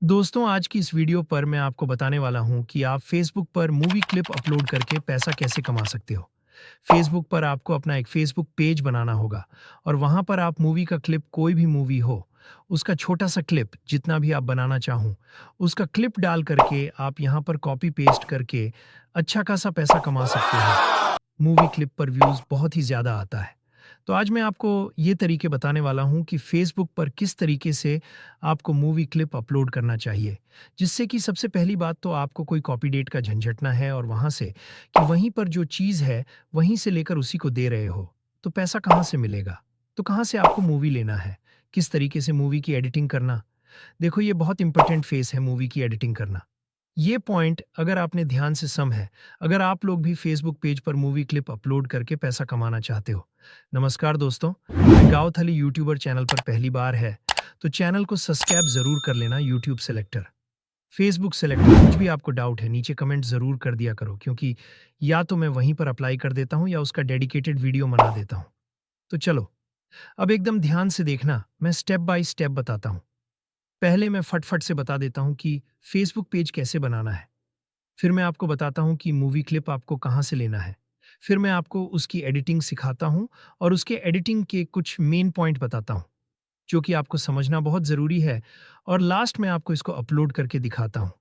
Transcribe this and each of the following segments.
दोस्तों, आज की इस वीडियो पर मैं आपको बताने वाला हूं कि आप फेसबुक पर मूवी क्लिप अपलोड करके पैसा कैसे कमा सकते हो। फेसबुक पर आपको अपना एक फेसबुक पेज बनाना होगा और वहां पर आप मूवी का क्लिप, कोई भी मूवी हो, उसका छोटा सा क्लिप जितना भी आप बनाना चाहूं, उसका क्लिप डाल करके आप यहां पर कॉपी पेस्ट करके अच्छा खासा पैसा कमा सकते हो। मूवी क्लिप पर व्यूज़ बहुत ही ज़्यादा आता है। तो आज मैं आपको ये तरीके बताने वाला हूँ कि फ़ेसबुक पर किस तरीके से आपको मूवी क्लिप अपलोड करना चाहिए। जिससे कि सबसे पहली बात तो आपको कोई कॉपी डेट का झंझट ना है और वहाँ से कि वहीं पर जो चीज़ है, वहीं से लेकर उसी को दे रहे हो। तो पैसा कहाँ से मिलेगा? तो कहाँ से आपको मूवी लेना है? किस तरीके से मूवी की एडिटिंग करना? देखो, ये बहुत इम्पोर्टेंट फ़ेज़ है मूवी की एडिटिंग करना। ये पॉइंट अगर आपने ध्यान से सम है, अगर आप लोग भी फेसबुक पेज पर मूवी क्लिप अपलोड करके पैसा कमाना चाहते हो। नमस्कार दोस्तों, गाँव थली यूट्यूबर चैनल पर पहली बार है, तो चैनल को सब्सक्राइब ज़रूर कर लेना। यूट्यूब सेलेक्टर, फेसबुक सेलेक्टर, कुछ भी आपको डाउट है नीचे कमेंट ज़रूर कर दिया करो, क्योंकि या तो मैं वहीं पर अप्लाई कर देता हूँ या उसका डेडिकेटेड वीडियो बना देता हूँ। तो चलो, अब एकदम ध्यान से देखना, मैं स्टेप बाय स्टेप बताता हूँ। पहले मैं फट-फट से बता देता हूँ कि फेसबुक पेज कैसे बनाना है। फिर मैं आपको बताता हूँ कि मूवी क्लिप आपको कहाँ से लेना है। फिर मैं आपको उसकी एडिटिंग सिखाता हूँ और उसके एडिटिंग के कुछ मेन पॉइंट बताता हूँ, जो कि आपको समझना बहुत ज़रूरी है। और लास्ट में आपको इसको अपलोड करके दिखाता हूँ।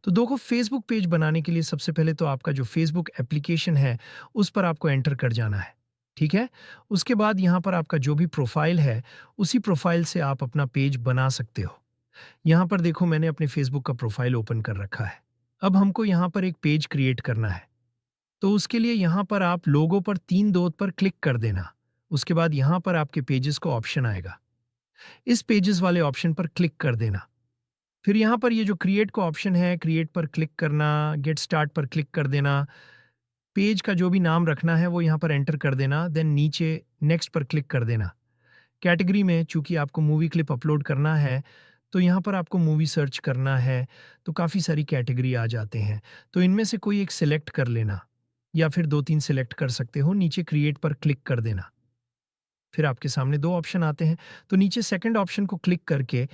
तो देखो, फेसबुक पेज बनाने के लिए सबसे पहले तो आपका जो फेसबुक एप्लीकेशन है, उस पर आपको एंटर कर जाना है। ठीक है? उसके बाद यहाँ पर आपका जो भी प्रोफ़ाइल है, उसी प्रोफ़ाइल से आप अपना पेज बना सकते हो। यहाँ पर देखो, मैंने अपने फेसबुक का प्रोफाइल ओपन कर रखा है। अब हमको यहाँ पर एक पेज क्रिएट करना है। तो उसके लिए यहाँ पर आप लोगो पर 3 डॉट पर क्लिक कर देना। उसके बाद यहाँ पर आपके पेजेस को ऑप्शन आएगा। इस पेजेस वाले ऑप्शन पर क्लिक कर देना। फिर यहाँ पर ये जो क्रिएट का ऑप्शन है, क्रिएट पर क्लिक करना, गेट स्टार्ट पर क्लिक कर देना। पेज का जो भी नाम रखना है वो यहाँ पर एंटर कर देना, देन नीचे नेक्स्ट पर क्लिक कर देना। कैटेगरी में चूँकि आपको मूवी क्लिप अपलोड करना है, तो यहाँ पर आपको मूवी सर्च करना है, तो काफ़ी सारी कैटेगरी आ जाते हैं। तो इनमें से कोई एक सिलेक्ट कर लेना या फिर 2-3 सिलेक्ट कर सकते हो, नीचे क्रिएट पर क्लिक कर देना। फिर आपके सामने 2 ऑप्शन आते हैं, तो नीचे सेकंड ऑप्शन को क्लिक करके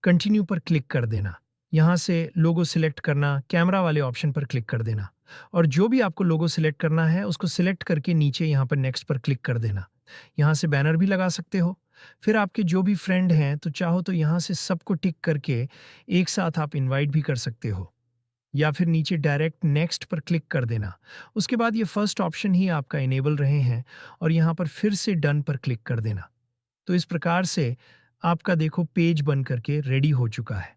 कंटिन्यू पर क्लिक कर देना। यहाँ से लोगो सिलेक्ट करना, कैमरा वाले ऑप्शन पर क्लिक कर देना और जो भी आपको लोगो सिलेक्ट करना है, उसको सिलेक्ट करके नीचे यहाँ पर नेक्स्ट पर क्लिक कर देना। यहाँ से बैनर भी लगा सकते हो। फिर आपके जो भी फ्रेंड हैं, तो चाहो तो यहाँ से सबको टिक करके एक साथ आप इनवाइट भी कर सकते हो या फिर नीचे डायरेक्ट नेक्स्ट पर क्लिक कर देना। उसके बाद ये फर्स्ट ऑप्शन ही आपका इनेबल रहे हैं और यहाँ पर फिर से डन पर क्लिक कर देना। तो इस प्रकार से आपका देखो पेज बन करके रेडी हो चुका है।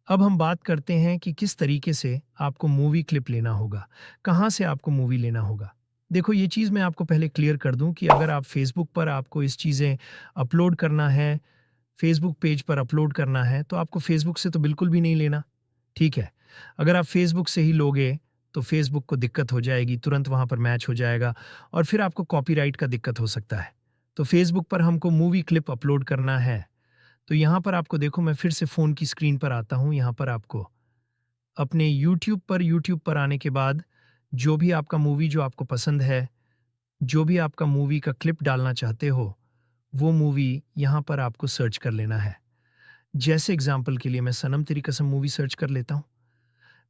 अब हम बात करते हैं कि किस तरीके से आपको मूवी क्लिप लेना होगा, कहाँ से आपको मूवी लेना होगा। देखो, ये चीज़ मैं आपको पहले क्लियर कर दूँ कि अगर आप फेसबुक पर आपको इस चीज़ें अपलोड करना है, फेसबुक पेज पर अपलोड करना है, तो आपको फेसबुक से तो बिल्कुल भी नहीं लेना, ठीक है? अगर आप फेसबुक से ही लोगे, तो फेसबुक को दिक्कत हो जाएगी, तुरंत वहाँ पर मैच हो जाएगा और फिर आपको कॉपीराइट का दिक्कत हो सकता है। तो फेसबुक पर हमको मूवी क्लिप अपलोड करना है, तो यहाँ पर आपको देखो, मैं फिर से फ़ोन की स्क्रीन पर आता हूँ। यहाँ पर आपको अपने यूट्यूब पर आने के बाद जो भी आपका मूवी जो आपको पसंद है, जो भी आपका मूवी का क्लिप डालना चाहते हो, वो मूवी यहाँ पर आपको सर्च कर लेना है। जैसे एग्ज़ाम्पल के लिए मैं सनम तेरी कसम मूवी सर्च कर लेता हूँ।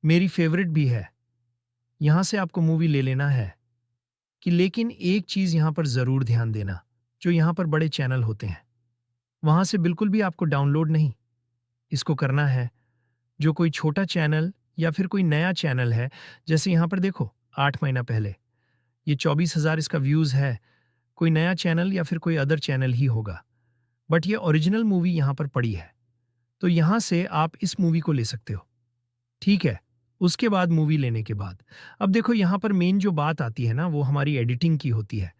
मेरी फ़ेवरेट भी है। यहाँ से आपको मूवी ले लेना है कि लेकिन एक चीज़ यहाँ पर ज़रूर ध्यान देना, जो यहाँ पर बड़े चैनल होते हैं, वहाँ से बिल्कुल भी आपको डाउनलोड नहीं इसको करना है। जो कोई छोटा चैनल या फिर कोई नया चैनल है, जैसे यहाँ पर देखो 8 महीना पहले, ये 24,000 इसका व्यूज़ है, कोई नया चैनल या फिर कोई अदर चैनल ही होगा। बट ये ओरिजिनल मूवी यहाँ पर पड़ी है, तो यहाँ से आप इस मूवी को ले सकते हो, ठीक है? उसके बाद मूवी लेने के बाद, अब देखो यहाँ पर मेन जो बात आती है ना, वो हमारी एडिटिंग की होती है।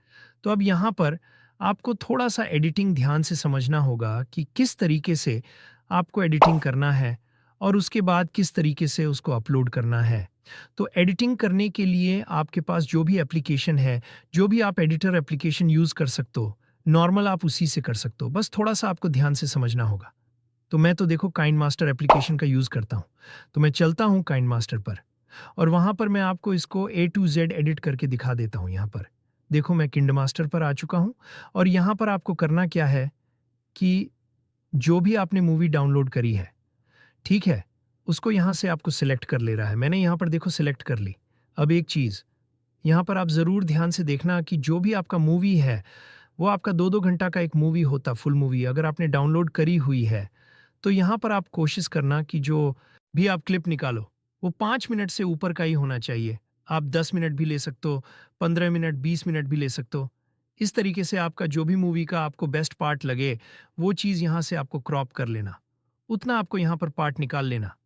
तो अब यहाँ पर आपको थोड़ा-सा एडिटिंग ध्यान से समझना होगा कि किस तरीके से आपको एडिटिंग करना है और उसके बाद किस तरीके से उसको अपलोड करना है। तो एडिटिंग करने के लिए आपके पास जो भी एप्लीकेशन है, जो भी आप एडिटर एप्लीकेशन यूज़ कर सकते हो, नॉर्मल आप उसी से कर सकते हो। बस थोड़ा-सा आपको ध्यान से समझना होगा। तो मैं तो देखो काइंडमास्टर एप्लीकेशन का यूज़ करता हूँ। तो मैं चलता हूँ काइंडमास्टर पर और वहाँ पर मैं आपको इसको ए टू ज़ेड एडिट करके दिखा देता हूँ यहाँ पर। देखो, मैं काइंडमास्टर पर आ चुका हूँ और यहाँ पर आपको करना क्या है कि जो भी आपने मूवी डाउनलोड करी है, ठीक है? उसको यहाँ से आपको सिलेक्ट कर ले रहा है। मैंने यहाँ पर देखो सिलेक्ट कर ली। अब एक चीज़, यहाँ पर आप ज़रूर ध्यान से देखना कि जो भी आपका मूवी है, वो आपका 2-2 घंटा का एक मूवी होता, फुल मूवी अगर आपने डाउनलोड करी हुई है, तो यहाँ पर आप कोशिश करना कि जो भी आप क्लिप निकालो, वो 5 मिनट से ऊपर का ही होना चाहिए। आप 10 मिनट भी ले सकते हो, 15 मिनट, 20 मिनट भी ले सकते हो। इस तरीके से आपका जो भी मूवी का आपको बेस्ट पार्ट लगे, वो चीज़ यहाँ से आपको क्रॉप कर लेना। उतना आपको यहाँ पर पार्ट निकाल लेना।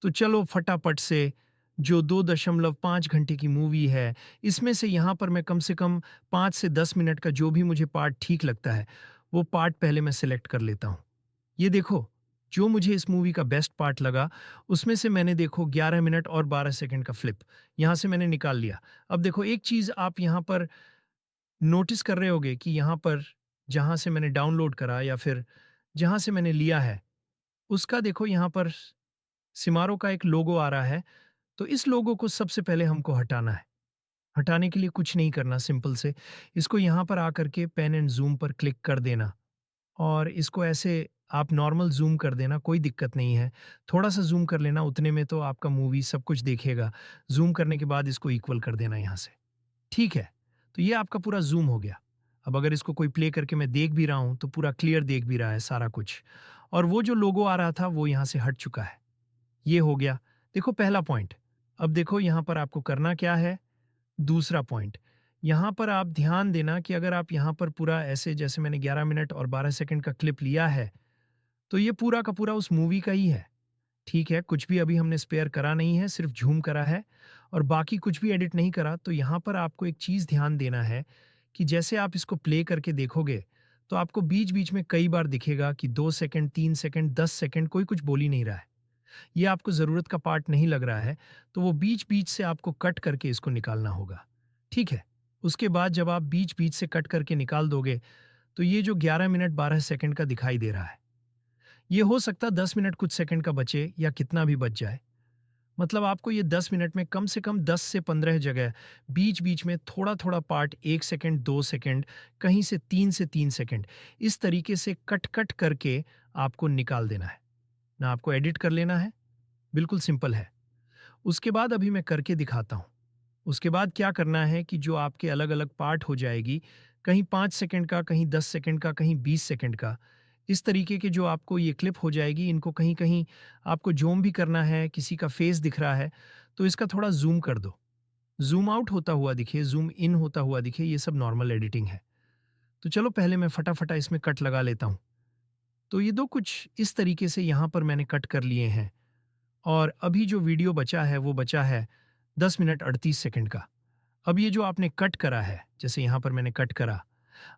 तो चलो फटाफट से जो 2.5 घंटे की मूवी है, इसमें से यहाँ पर मैं कम से कम 5 से 10 मिनट का जो भी मुझे पार्ट ठीक लगता है, वो पार्ट पहले मैं सिलेक्ट कर लेता हूँ। ये देखो, जो मुझे इस मूवी का बेस्ट पार्ट लगा, उसमें से मैंने देखो 11 मिनट और 12 सेकंड का फ्लिप, यहाँ से मैंने निकाल लिया। अब देखो एक चीज़ आप यहाँ पर नोटिस कर रहे होगे कि यहाँ पर जहाँ से मैंने डाउनलोड करा या फिर जहाँ से मैंने लिया है, उसका देखो यहाँ पर सिमारो का एक लोगो आ रहा है। तो इस लोगो को सबसे पहले हमको हटाना है। हटाने के लिए कुछ नहीं करना, सिंपल से इसको यहाँ पर आकर के पेन एंड ज़ूम पर क्लिक कर देना और इसको ऐसे आप नॉर्मल ज़ूम कर देना, कोई दिक्कत नहीं है। थोड़ा-सा ज़ूम कर लेना, उतने में तो आपका मूवी सब कुछ देखेगा। ज़ूम करने के बाद इसको इक्वल कर देना यहाँ से। ठीक है, तो ये आपका पूरा ज़ूम हो गया। अब अगर इसको कोई प्ले करके मैं देख भी रहा हूँ, तो पूरा क्लियर देख भी रहा है सारा कुछ और वो जो लोगो आ रहा था, वो यहाँ से हट चुका है। ये हो गया। देखो पहला पॉइंट। अब देखो यहाँ पर आपको करना क्या है, दूसरा पॉइंट। यहाँ पर आप ध्यान देना कि अगर आप यहाँ पर पूरा ऐसे जैसे मैंने 11 मिनट और 12 सेकंड का क्लिप लिया है, तो ये पूरा का पूरा उस मूवी का ही है। ठीक है, कुछ भी अभी हमने स्पेयर करा नहीं है, सिर्फ ज़ूम करा है और बाकी कुछ भी एडिट नहीं करा। तो यहाँ पर आपको एक चीज़ ध्यान देना है कि जैसे आप इसको प्ले करके देखोगे, तो आपको बीच-बीच में कई बार दिखेगा कि 2 सेकंड, 3 सेकंड, 10 सेकंड कोई कुछ बोल ही नहीं रहा है। ये आपको ज़रूरत का पार्ट नहीं लग रहा है, तो वो बीच-बीच से आपको कट करके इसको निकालना होगा। ठीक है? उसके बाद जब आप बीच-बीच से कट करके निकाल दोगे, तो ये जो 11 मिनट 12 सेकंड का दिखाई दे रहा है, ये हो सकता है 10 मिनट कुछ सेकंड का बचे या कितना भी बच जाए। मतलब आपको ये 10 मिनट में कम से कम 10 से 15 जगह बीच-बीच में थोड़ा-थोड़ा पार्ट 1 सेकंड, 2 सेकंड, कहीं से 3 सेकंड, इस तरीके से कट-कट करके आपको निकाल देना है। ना आपको एडिट कर लेना है, बिल्कुल सिंपल है। उसके बाद अभी मैं करके दिखाता हूँ। उसके बाद क्या करना है कि जो आपके अलग-अलग पार्ट हो जाएगी, कहीं 5 सेकंड का, कहीं 10 सेकंड का, कहीं 20 सेकंड का, इस तरीके के जो आपको ये क्लिप हो जाएगी, इनको कहीं-कहीं आपको ज़ूम भी करना है, किसी का फेस दिख रहा है, तो इसका थोड़ा ज़ूम कर दो। ज़ूम आउट होता हुआ दिखे, ज़ूम इन होता हुआ दिखे, ये सब नॉर्मल एडिटिंग है। तो चलो पहले मैं फटाफटा इसमें कट लगा लेता हूँ। तो ये 2 कुछ इस तरीके से यहाँ पर मैंने कट कर लिए हैं। और अभी जो वीडियो बचा है वो बचा है 10 मिनट 38 सेकंड का। अब ये जो आपने कट करा है, जैसे यहाँ पर मैंने कट करा,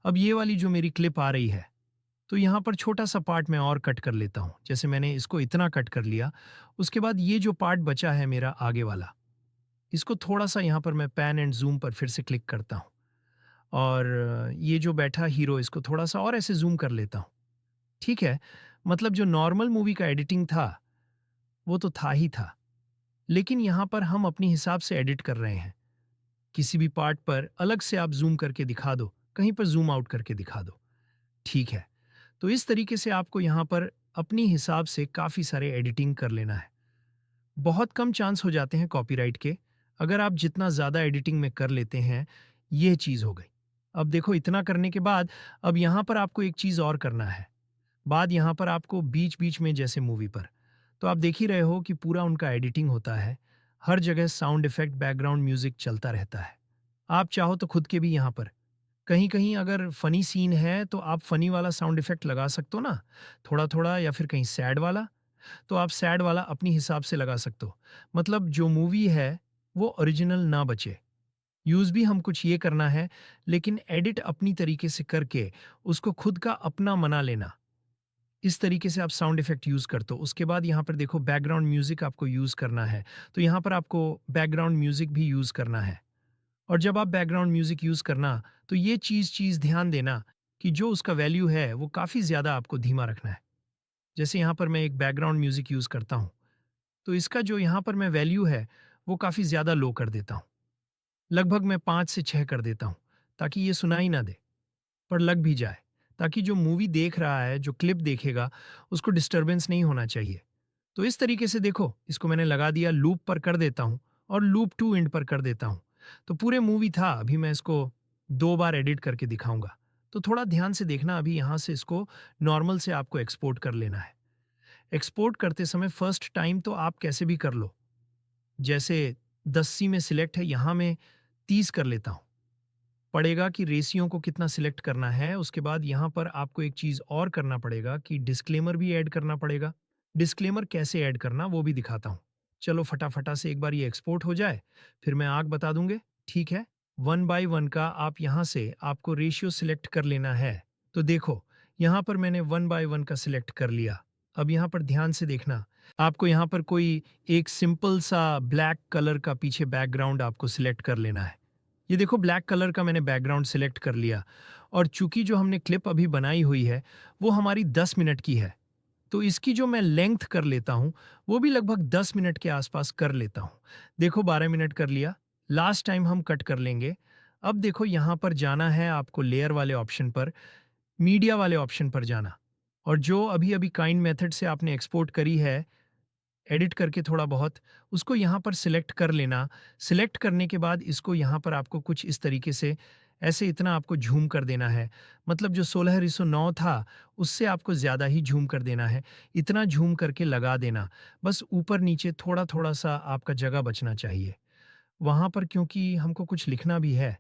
अब ये वाली जो मेरी क्लिप आ रही है, तो यहाँ पर छोटा-सा पार्ट मैं और कट कर लेता हूँ। जैसे मैंने इसको इतना कट कर लिया, उसके बाद ये जो पार्ट बचा है मेरा आगे वाला, इसको थोड़ा-सा यहाँ पर मैं पैन एंड ज़ूम पर फिर से क्लिक करता हूँ और ये जो बैठा हीरो इसको थोड़ा-सा और ऐसे ज़ूम कर लेता हूँ। ठीक है? मतलब जो नॉर्मल मूवी का एडिटिंग था, वो तो था ही था। लेकिन यहाँ पर हम अपने हिसाब से एडिट कर रहे हैं। किसी भी पार्ट पर अलग से आप ज़ूम करके दिखा दो, कहीं पर ज़ूम आउट करके दिखा दो। ठीक है। तो इस तरीके से आपको यहाँ पर अपनी हिसाब से काफ़ी सारे एडिटिंग कर लेना है। बहुत कम चांस हो जाते हैं कॉपीराइट के। अगर आप जितना ज़्यादा एडिटिंग में कर लेते हैं, ये चीज़ हो गई। अब देखो इतना करने के बाद अब यहाँ पर आपको एक चीज़ और करना है। बाद यहाँ पर आपको बीच-बीच में जैसे मूवी पर, तो आप देख ही रहे हो कि पूरा उनका एडिटिंग होता है। हर जगह साउंड इफ़ेक्ट, बैकग्राउंड म्यूज़िक चलता रहता है। आप चाहो तो खुद के भी यहाँ पर कहीं-कहीं अगर फ़नी सीन है, तो आप फ़नी वाला साउंड इफ़ेक्ट लगा सकते हो ना, थोड़ा-थोड़ा या फिर कहीं सैड वाला, तो आप सैड वाला अपनी हिसाब से लगा सकते हो। मतलब जो मूवी है, वो ओरिजिनल ना बचे। यूज़ भी हम कुछ ये करना है, लेकिन एडिट अपनी तरीके से करके उसको खुद का अपना बना लेना। इस तरीके से आप साउंड इफ़ेक्ट यूज़ करते हो। उसके बाद यहाँ पर देखो बैकग्राउंड म्यूज़िक आपको यूज़ करना है, तो यहाँ पर आपको बैकग्राउंड म्यूज़िक भी यूज़ करना है। और जब आप बैकग्राउंड म्यूज़िक यूज़ करना, तो ये चीज़ ध्यान देना कि जो उसका वैल्यू है, वो काफ़ी ज़्यादा आपको धीमा रखना है। जैसे यहाँ पर मैं एक बैकग्राउंड म्यूज़िक यूज़ करता हूँ, तो इसका जो यहाँ पर मैं वैल्यू है, वो काफ़ी ज़्यादा लो कर देता हूँ। लगभग मैं 5 से 6 कर देता हूँ, ताकि ये सुनाई ना दे। पर लग भी जाए, ताकि जो मूवी देख रहा है, जो क्लिप देखेगा, उसको डिस्टर्बेंस नहीं होना चाहिए। तो इस तरीके से देखो, इसको मैंने लगा दिया, लूप पर कर देता हूँ और लूप टू एंड पर कर देता हूँ। तो पूरे मूवी था, अभी मैं इसको 2 बार एडिट करके दिखाऊँगा। तो थोड़ा ध्यान से देखना, अभी यहाँ से इसको नॉर्मल से आपको एक्सपोर्ट कर लेना है। एक्सपोर्ट करते समय फर्स्ट टाइम तो आप कैसे भी कर लो। जैसे 10C में सिलेक्ट है, यहाँ मैं 30 कर लेता हूँ। पड़ेगा कि रेशियो को कितना सिलेक्ट करना है, उसके बाद यहाँ पर आपको एक चीज़ और करना पड़ेगा कि डिस्क्लेमर भी ऐड करना पड़ेगा। डिस्क्लेमर कैसे ऐड करना वो भी दिखाता हूँ। चलो फटाफटा से एक बार ये एक्सपोर्ट हो जाए, फिर मैं आगे बता दूंगे। ठीक है, 1 बाय 1 का आप यहाँ से आपको रेशियो सिलेक्ट कर लेना है। तो देखो, यहाँ पर मैंने 1 बाय 1 का सिलेक्ट कर लिया। अब यहाँ पर ध्यान से देखना, आपको यहाँ पर कोई एक सिंपल सा ब्लैक कलर का पीछे बैकग्राउंड आपको सिलेक्ट कर लेना है। ये देखो, ब्लैक कलर का मैंने बैकग्राउंड सिलेक्ट कर लिया और चूंकि जो हमने क्लिप अभी बनाई हुई है वो हमारी 10 मिनट की है, तो इसकी जो मैं लेंथ कर लेता हूँ वो भी लगभग 10 मिनट के आसपास कर लेता हूँ। देखो 12 मिनट कर लिया, लास्ट टाइम हम कट कर लेंगे। अब देखो यहाँ पर जाना है आपको, लेयर वाले ऑप्शन पर, मीडिया वाले ऑप्शन पर जाना, और जो अभी अभी काइंड मेथड से आपने एक्सपोर्ट करी है एडिट करके थोड़ा बहुत, उसको यहाँ पर सिलेक्ट कर लेना। सिलेक्ट करने के बाद इसको यहाँ पर आपको कुछ इस तरीके से ऐसे इतना आपको झूम कर देना है। मतलब जो 16:9 था उससे आपको ज़्यादा ही झूम कर देना है। इतना झूम करके लगा देना, बस ऊपर नीचे थोड़ा थोड़ा सा आपका जगह बचना चाहिए वहाँ पर, क्योंकि हमको कुछ लिखना भी है।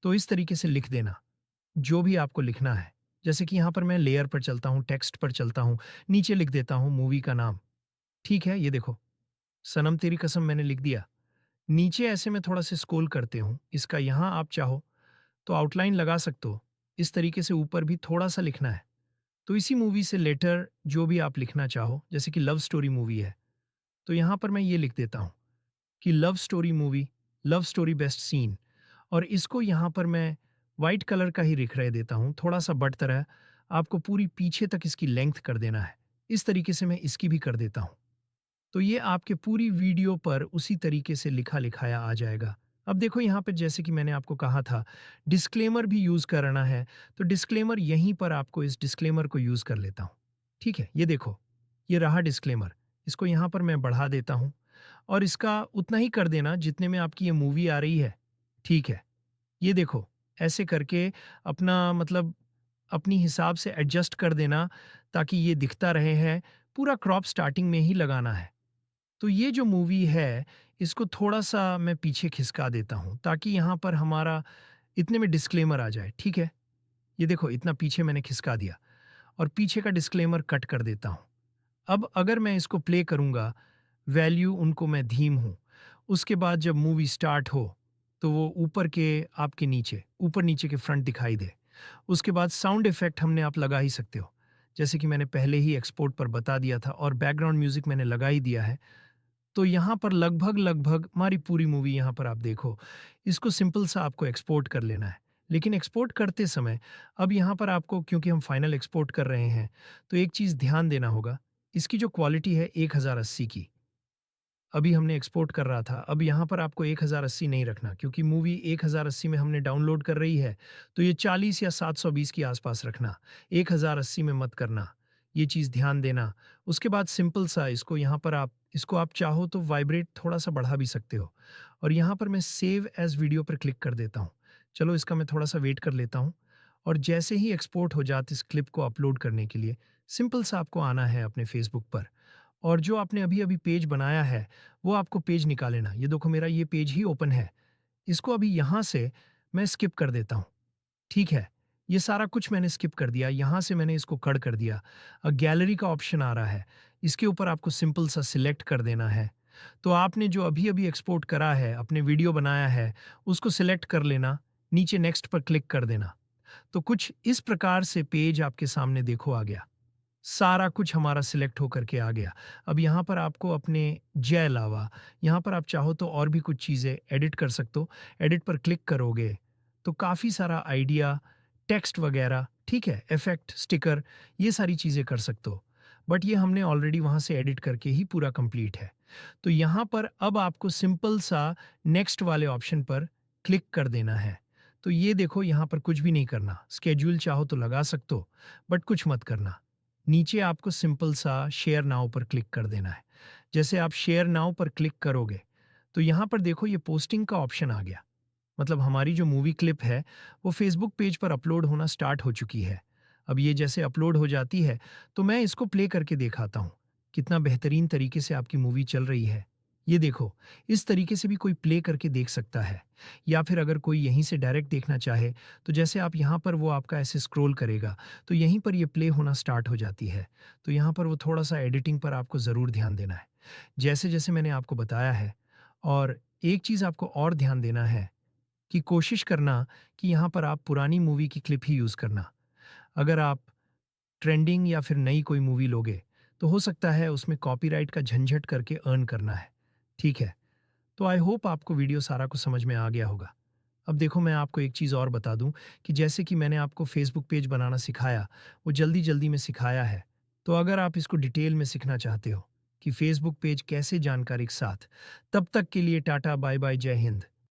तो इस तरीके से लिख देना जो भी आपको लिखना है। जैसे कि यहाँ पर मैं लेयर पर चलता हूँ, टेक्स्ट पर चलता हूँ, नीचे लिख देता हूँ मूवी का नाम। ठीक है, ये देखो, सनम तेरी कसम मैंने लिख दिया। नीचे ऐसे में थोड़ा सा स्क्रॉल करते हूँ, इसका यहाँ आप चाहो तो आउटलाइन लगा सकते हो। इस तरीके से ऊपर भी थोड़ा सा लिखना है। तो इसी मूवी से लेटर जो भी आप लिखना चाहो, जैसे कि लव स्टोरी मूवी है, तो यहाँ पर मैं ये लिख देता हूँ कि love story movie, love story best scene, और इसको यहाँ पर मैं वाइट कलर का ही लिख रह देता हूँ, थोड़ा सा बट तरह। आपको पूरी पीछे तक इसकी लेंथ कर देना है। इस तरीके से मैं इसकी भी कर देता हूँ। तो ये आपके पूरी वीडियो पर उसी तरीके से लिखा लिखाया आ जाएगा। अब देखो यहाँ पे, जैसे कि मैंने आपको कहा था डिस्क्लेमर भी यूज़ करना है, तो डिस्क्लेमर यहीं पर आपको इस डिस्क्लेमर को यूज़ कर लेता हूँ। ठीक है, ये देखो, ये रहा डिस्क्लेमर। इसको यहाँ पर मैं बढ़ा देता हूँ और इसका उतना ही कर देना जितने में आपकी ये मूवी आ रही है। ठीक है, ये देखो, ऐसे करके अपना मतलब अपनी हिसाब से एडजस्ट कर देना ताकि ये दिखता रहे है। पूरा क्रॉप स्टार्टिंग में ही लगाना है। तो ये जो मूवी है, इसको थोड़ा-सा मैं पीछे खिसका देता हूँ, ताकि यहाँ पर हमारा इतने में डिस्क्लेमर आ जाए, ठीक है? ये देखो, इतना पीछे मैंने खिसका दिया और पीछे का डिस्क्लेमर कट कर देता हूँ। अब अगर मैं इसको प्ले करूँगा, वैल्यू उनको मैं धीम हूँ, उसके बाद जब मूवी स्टार्ट हो, तो वो ऊपर के आपके नीचे, ऊपर-नीचे के फ्रंट दिखाई दे। उसके बाद साउंड इफ़ेक्ट हमने आप लगा ही सकते हो, जैसे कि मैंने पहले ही एक्सपोर्ट पर बता दिया था, और बैकग्राउंड म्यूज़िक मैंने लगा ही दिया है। तो यहाँ पर लगभग-लगभग हमारी पूरी मूवी यहाँ पर आप देखो। इसको सिंपल सा आपको एक्सपोर्ट कर लेना है। लेकिन एक्सपोर्ट करते समय अब यहाँ पर आपको, क्योंकि हम फाइनल एक्सपोर्ट कर रहे हैं, तो एक चीज़ ध्यान देना होगा। इसकी जो क्वालिटी है 1080 की, अभी हमने एक्सपोर्ट कर रहा था। अब यहाँ पर आपको 1080 नहीं रखना, क्योंकि मूवी 1080 में हमने डाउनलोड कर रही है, तो ये 40 या 720 के आसपास रखना, 1080 में मत करना। ये चीज़ ध्यान देना। उसके बाद सिंपल सा इसको यहाँ पर आप, इसको आप चाहो तो वाइब्रेट थोड़ा-सा बढ़ा भी सकते हो, और यहाँ पर मैं सेव एज़ वीडियो पर क्लिक कर देता हूँ। चलो इसका मैं थोड़ा-सा वेट कर लेता हूँ, और जैसे ही एक्सपोर्ट हो जाते इस क्लिप को अपलोड करने के लिए, सिंपल सा आपको आना है अपने फ़ेसबुक पर, और जो आपने अभी-अभी पेज बनाया है, वो आपको पेज निकाल लेना। ये देखो, मेरा ये पेज ही ओपन है। इसको अभी यहाँ से मैं स्किप कर देता हूँ। ठीक है, ये सारा कुछ मैंने स्किप कर दिया, यहाँ से मैंने इसको कट कर दिया। गैलरी का ऑप्शन आ रहा है, इसके ऊपर आपको सिंपल सा सिलेक्ट कर देना है। तो आपने जो अभी-अभी एक्सपोर्ट करा है, अपने वीडियो बनाया है, उसको सिलेक्ट कर लेना, नीचे नेक्स्ट पर क्लिक कर देना। तो कुछ इस प्रकार से पेज आपके सामने देखो आ गया। सारा कुछ हमारा सिलेक्ट होकर के आ गया। अब यहाँ पर आपको अपने जय अलावा, यहाँ पर आप चाहो तो और भी कुछ चीज़ें एडिट कर सकते हो। एडिट पर क्लिक करोगे तो काफ़ी सारा आइडिया, टेक्स्ट वगैरह, ठीक है, इफ़ेक्ट, स्टिकर, ये सारी चीज़ें कर सकते हो। बट ये हमने ऑलरेडी वहाँ से एडिट करके ही पूरा कंप्लीट है। तो यहाँ पर अब आपको सिंपल सा नेक्स्ट वाले ऑप्शन पर क्लिक कर देना है। तो ये देखो, यहाँ पर कुछ भी नहीं करना। स्केड्यूल चाहो तो लगा सकते हो, बट कुछ मत करना। नीचे आपको सिंपल सा शेयर नाउ पर क्लिक कर देना है। जैसे आप शेयर नाउ पर क्लिक करोगे, तो यहाँ पर देखो ये पोस्टिंग का ऑप्शन आ गया। मतलब हमारी जो मूवी क्लिप है, वो फेसबुक पेज पर अपलोड होना स्टार्ट हो चुकी है। अब ये जैसे अपलोड हो जाती है, तो मैं इसको प्ले करके दिखाता हूँ, कितना बेहतरीन तरीके से आपकी मूवी चल रही है। ये देखो, इस तरीके से भी कोई प्ले करके देख सकता है। या फिर अगर कोई यहीं से डायरेक्ट देखना चाहे, तो जैसे आप यहाँ पर वो आपका ऐसे स्क्रॉल करेगा, तो यहीं पर ये प्ले होना स्टार्ट हो जाती है। तो यहाँ पर वो थोड़ा-सा एडिटिंग पर आपको ज़रूर ध्यान देना है। जैसे-जैसे मैंने आपको बताया है, और एक चीज़ आपको और ध्यान देना है कि कोशिश करना कि यहाँ पर आप पुरानी मूवी की क्लिप ही यूज़ करना। अगर आप ट्रेंडिंग या फिर नई कोई मूवी लोगे, तो हो सकता है उसमें कॉपीराइट का झंझट करके अर्न करना है। ठीक है? तो आई होप आपको वीडियो सारा कुछ समझ में आ गया होगा। अब देखो मैं आपको एक चीज़ और बता दूँ कि जैसे कि मैंने आपको फ़ेसबुक पेज बनाना सिखाया, वो जल्दी-जल्दी में सिखाया है। तो अगर आप इसको डिटेल में सीखना चाहते हो कि फ़ेसबुक पेज कैसे जानकारी के साथ, तब तक के लिए टाटा बाय-बाय, जय हिंद।